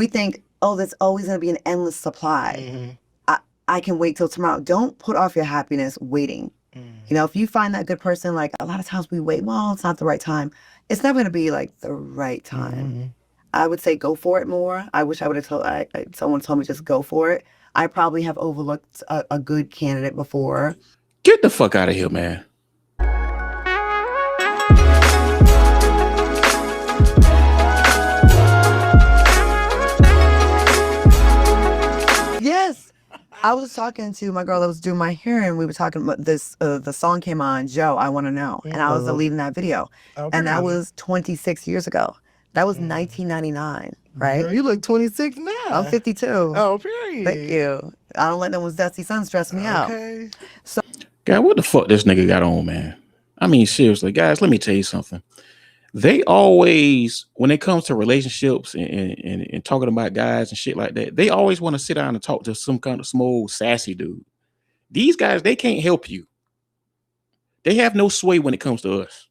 We think, oh, there's always going to be an endless supply. I can wait till tomorrow. Don't put off your happiness waiting. You know, if you find that good person, like a lot of times we wait, well, it's not the right time. It's never going to be like the right time. I would say go for it more. I wish I would have told someone told me just go for it. I probably have overlooked a good candidate before. Get the fuck out of here, man. Yes. I was talking to my girl that was doing my hair, and we were talking about this. The song came on, Joe, I Want to Know. And I was the lead in that video. And that was 26 years ago. That was 1999, right? Girl, you look 26 now. I'm 52. Oh, period. Thank you. I don't let no one's dusty sun stress me out. So, God, what the fuck this nigga got on, man? I mean, seriously, guys, let me tell you something. They always, when it comes to relationships and talking about guys and shit like that, they always want to sit down and talk to some kind of small, sassy dude. These guys, they can't help you. They have no sway when it comes to us.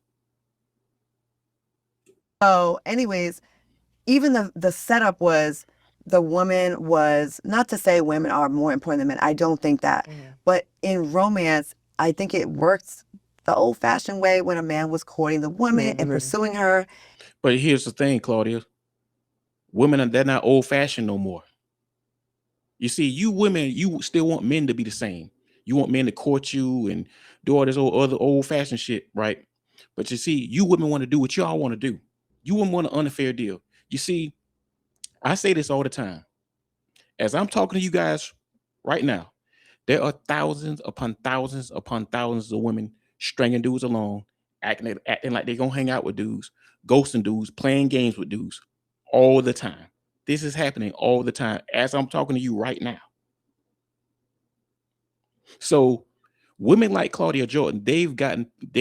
so anyways, even the setup was the woman was, not to say women are more important than men. I don't think that. But in romance, I think it works the old-fashioned way when a man was courting the woman and pursuing her. But here's the thing, Claudia. Women, they're not old-fashioned no more. You see, you women, you still want men to be the same. You want men to court you and do all this other old-fashioned shit, right? But you see, you women want to do what y'all want to do. You wouldn't want an unfair deal. You see, I say this all the time. As I'm talking to you guys right now, there are thousands upon thousands upon thousands of women stringing dudes along, acting like they're going to hang out with dudes, ghosting dudes, playing games with dudes all the time. This is happening all the time as I'm talking to you right now. So women like Claudia Jordan, they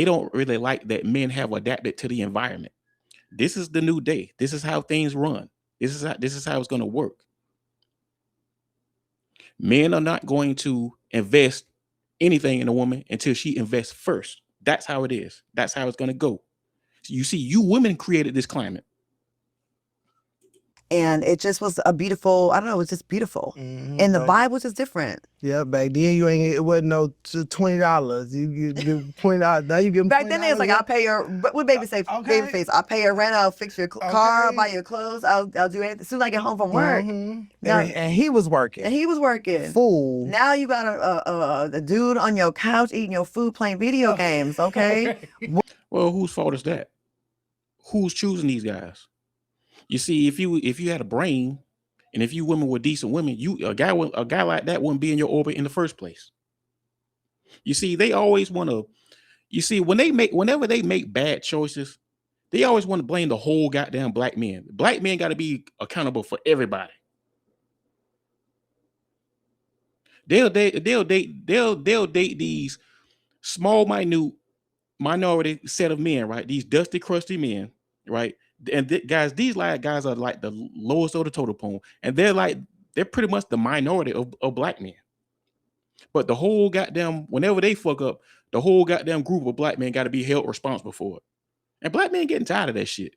don't really like that men have adapted to the environment. This is the new day. This is how things run. This is how it's going to work. Men are not going to invest anything in a woman until she invests first. That's how it is. That's how it's going to go. So you see, you women created this climate. And it just was a beautiful, I don't know, it was just beautiful. And the vibe was just different. Yeah, back then it wasn't no $20. You give $20. Now you give them Back then it was like, I'll pay your, what baby say, babyface, I'll pay your rent, I'll fix your car, I'll buy your clothes, I'll do anything. As soon as I get home from work. Now, and he was working. And he was working. Fool. Now you got a dude on your couch eating your food, playing video games, okay? Well, whose fault is that? Who's choosing these guys? You see, if you had a brain, and if you women were decent women, a guy like that wouldn't be in your orbit in the first place. You see, they always want to. You see, whenever they make bad choices, they always want to blame the whole goddamn black men. Black men got to be accountable for everybody. They'll date these small, minute minority set of men, right? These dusty, crusty men, right? And guys, these guys are like the lowest of the totem pole, and they're pretty much the minority of black men. But the whole goddamn, whenever they fuck up, the whole goddamn group of black men got to be held responsible for it. And black men getting tired of that shit.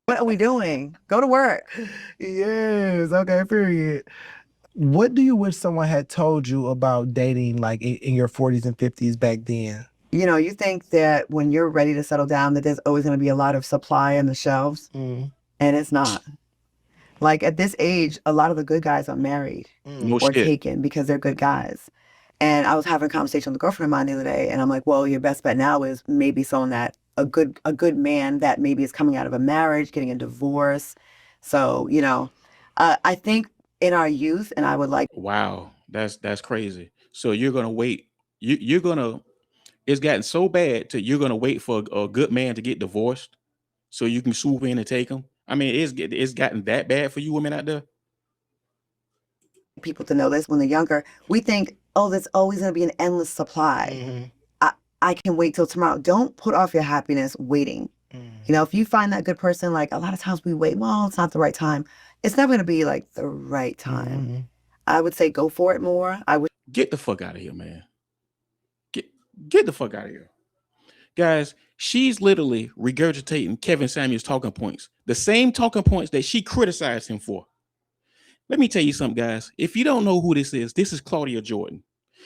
What are we doing? Go to work. Yes. Okay. Period. What do you wish someone had told you about dating, like in your 40s and 50s back then? You know, you think that when you're ready to settle down, that there's always going to be a lot of supply on the shelves, and it's not. Like at this age, a lot of the good guys are married or taken because they're good guys. And I was having a conversation with a girlfriend of mine the other day, and I'm like, well, your best bet now is maybe someone that a good man that maybe is coming out of a marriage, getting a divorce. So, you know, I think in our youth, and I would like. Wow, that's crazy. So you're gonna wait. You're gonna. It's gotten so bad to you're gonna wait for a good man to get divorced so you can swoop in and take him. I mean, it's gotten that bad for you women out there. People to know this when they're younger, we think, oh, there's always going to be an endless supply. I can wait till tomorrow. Don't put off your happiness waiting. You know, if you find that good person, like a lot of times we wait, well, it's not the right time. It's never going to be like the right time. I would say go for it more. I would get the fuck out of here, man. Get the fuck out of here. Guys, She's literally regurgitating Kevin Samuels' talking points, the same talking points that she criticized him for. Let me tell you something, guys. If you don't know who this is Claudia Jordan.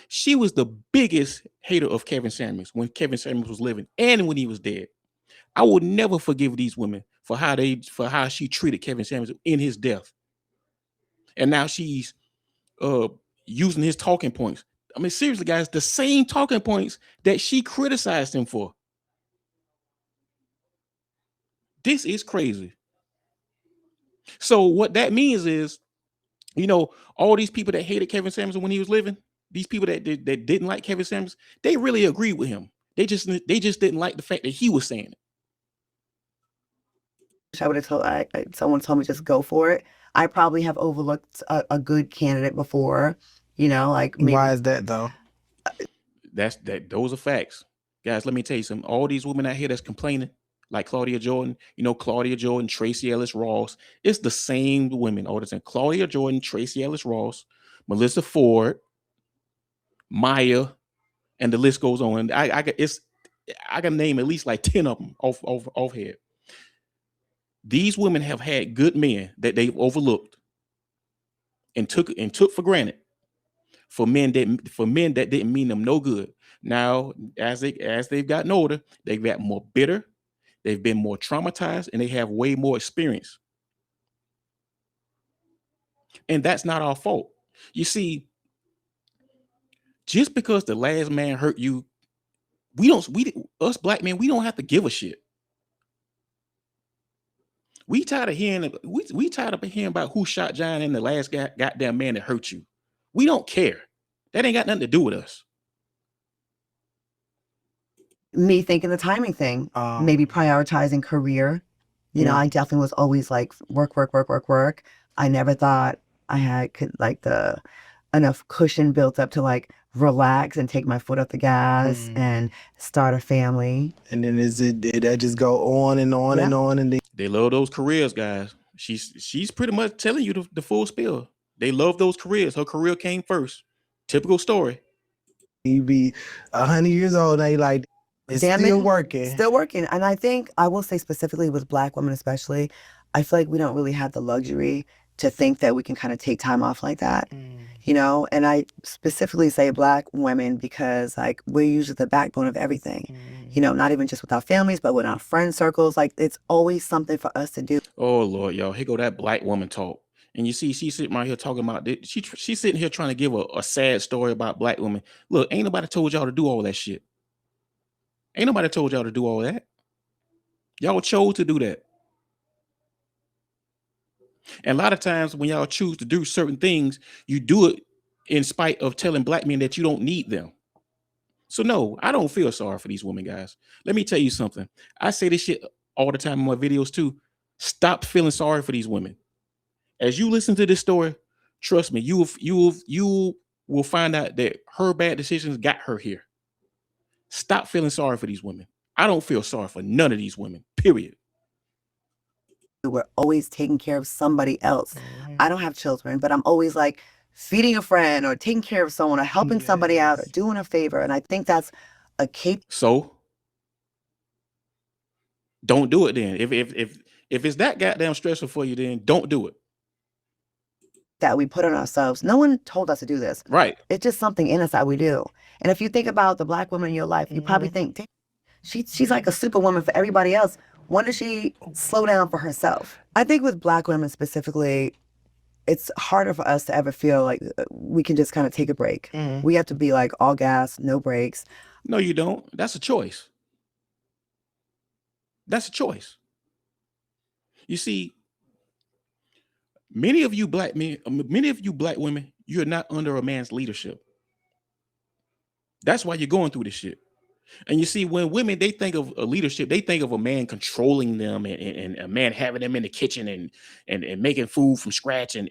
She was the biggest hater of Kevin Samuels when Kevin Samuels was living and when he was dead. I would never forgive these women for how she treated Kevin Samuels in his death. And now she's uh using his talking points. I mean, seriously, guys, the same talking points that she criticized him for. This is crazy. So what that means is, all these people that hated Kevin Samuels when he was living, these people that didn't like Kevin Samuels, they really agreed with him. They just didn't like the fact that he was saying it. I would have told someone told me just go for it. I probably have overlooked a good candidate before, like maybe. Why is that though? Those are facts. Guys, let me tell you something. All these women out here that's complaining, like Claudia Jordan, Claudia Jordan, Tracy Ellis Ross, it's the same women all the time. Claudia Jordan, Tracy Ellis Ross, Melissa Ford, Maya, and the list goes on. And I can name at least like 10 of them off head. These women have had good men that they've overlooked and took for granted for men that didn't mean them no good. Now, as they've gotten older, they've got more bitter, they've been more traumatized, and they have way more experience. And that's not our fault. You see, just because the last man hurt you, us black men, we don't have to give a shit. We tired of hearing about who shot John and the last goddamn man that hurt you. We don't care. That ain't got nothing to do with us. Me thinking the timing thing, maybe prioritizing career. I definitely was always like work. I never thought I could like the enough cushion built up to like relax and take my foot off the gas and start a family. And then did that just go on and on and on and then they love those careers, guys. She's pretty much telling you the full spill. They love those careers. Her career came first. Typical story. you be 100 years old and you like it's still working. And I think I will say specifically with Black women especially, I feel like we don't really have the luxury to think that we can kind of take time off like that, and I specifically say Black women because like we're usually the backbone of everything, not even just with our families, but with our friend circles. Like it's always something for us to do. Oh Lord, y'all, here go that Black woman talk. And you see, she's sitting right here talking about she's sitting here trying to give a sad story about Black women. Look, ain't nobody told y'all to do all that shit. Ain't nobody told y'all to do all that. Y'all chose to do that. And a lot of times when y'all choose to do certain things, you do it in spite of telling Black men that you don't need them. So no, I don't feel sorry for these women, guys. Let me tell you something. I say this shit all the time in my videos too. Stop feeling sorry for these women. As you listen to this story, trust me, you will find out that her bad decisions got her here. Stop feeling sorry for these women. I don't feel sorry for none of these women, period. We're always taking care of somebody else. I don't have children, but I'm always like feeding a friend or taking care of someone or helping somebody out or doing a favor. And I think that's a So don't do it then. If it's that goddamn stressful for you, then don't do it. That we put on ourselves. No one told us to do this. Right. It's just something in us that we do. And if you think about the Black woman in your life, you probably think, she's like a superwoman for everybody else. When does she slow down for herself? I think with Black women specifically, it's harder for us to ever feel like we can just kind of take a break. We have to be like all gas, no brakes. No, you don't. That's a choice. That's a choice. You see, many of you Black women, you're not under a man's leadership. That's why you're going through this shit. And you see, when women, they think of a leadership, they think of a man controlling them and a man having them in the kitchen and making food from scratch and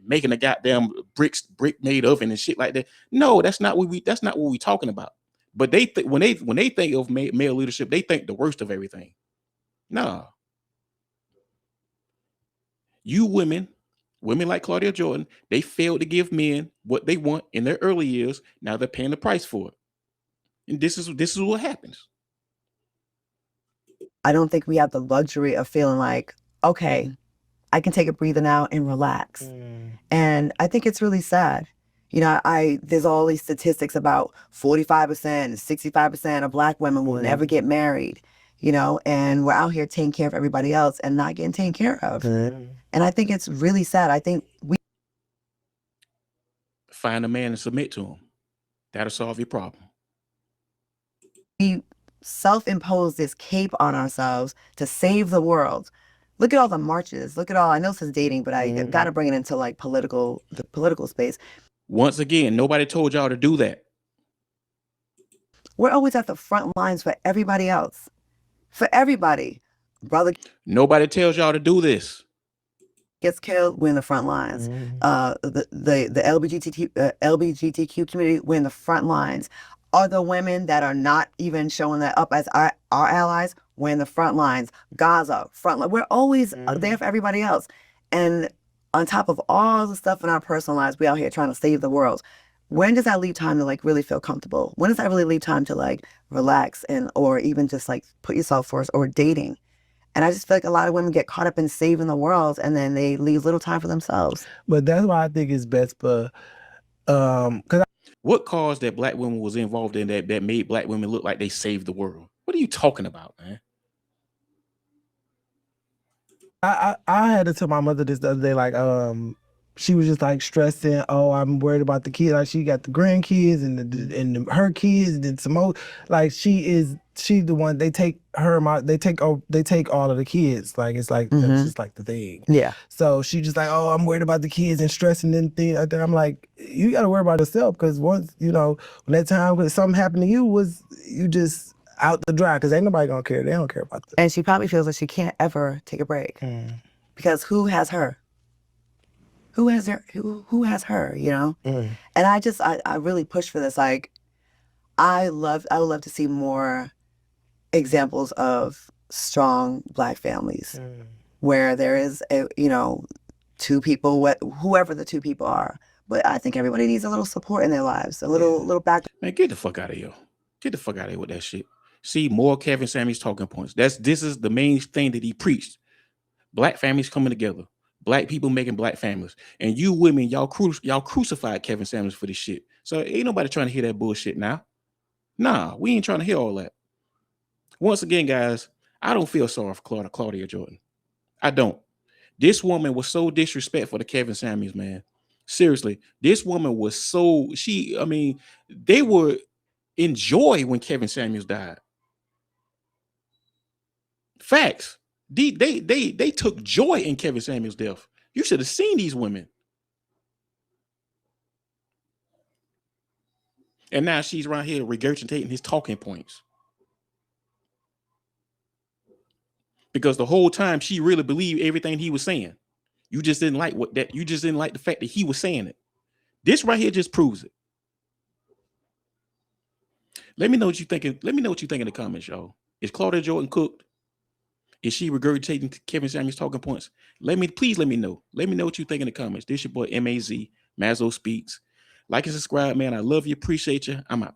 making a goddamn brick made oven and shit like that. No, that's not what we're talking about. But when they think of male leadership, they think the worst of everything. Nah. You women like Claudia Jordan, they failed to give men what they want in their early years. Now they're paying the price for it. And this is what happens. I don't think we have the luxury of feeling like, okay, I can take a breather now and relax. And I think it's really sad. You know, there's all these statistics about 45%, 65% of Black women will never get married, you know, and we're out here taking care of everybody else and not getting taken care of. And I think it's really sad. I think we find a man and submit to him. That'll solve your problem. We self-impose this cape on ourselves to save the world. Look at all the marches. Look at all, I know this is dating, but I got to bring it into like the political space. Once again, nobody told y'all to do that. We're always at the front lines for everybody else. For everybody. Brother Nobody tells y'all to do this. Gets killed, we're in the front lines. The LGBTQ community, we're in the front lines. Other women that are not even showing that up as our allies, we're in the front lines. Gaza, front line. We're always there for everybody else. And on top of all the stuff in our personal lives, we out here trying to save the world. When does that leave time to like really feel comfortable? When does that really leave time to like relax and or even just like put yourself first or dating? And I just feel like a lot of women get caught up in saving the world and then they leave little time for themselves. But that's why I think it's best for what cause that Black women was involved in that made Black women look like they saved the world? What are you talking about, man? I had to tell my mother this the other day, like she was just like stressing, oh, I'm worried about the kids. Like she got the grandkids and her kids and then some more. Like she's the one, they take all of the kids. Like it's like that's just like the thing. Yeah. So she just like, oh, I'm worried about the kids and stressing and things like that. I'm like, you gotta worry about yourself, because once, you know, when that time when something happened to you was you just out the dry, because ain't nobody gonna care. They don't care about that. And she probably feels like she can't ever take a break. Because who has her? Who has her, you know? And I really push for this. Like, I would love to see more examples of strong Black families where there is two people, whoever the two people are. But I think everybody needs a little support in their lives, a little back. Man, get the fuck out of here. Get the fuck out of here with that shit. See, more Kevin Samuels talking points. This is the main thing that he preached. Black families coming together. Black people making Black families. And you women, y'all crucified Kevin Samuels for this shit. So ain't nobody trying to hear that bullshit now. Nah, we ain't trying to hear all that. Once again, guys, I don't feel sorry for Claudia Jordan. I don't. This woman was so disrespectful to Kevin Samuels, man. Seriously, this woman was so, they were in joy when Kevin Samuels died. Facts. They took joy in Kevin Samuels' death. You should have seen these women. And now she's around here regurgitating his talking points. Because the whole time she really believed everything he was saying. You just didn't like you just didn't like the fact that he was saying it. This right here just proves it. Let me know what you think. Let me know what you think in the comments, y'all. Is Claudia Jordan cooked? Is she regurgitating Kevin Samuels' talking points? Please let me know. Let me know what you think in the comments. This your boy MAZ, Mazzo Speaks. Like and subscribe, man. I love you. Appreciate you. I'm out.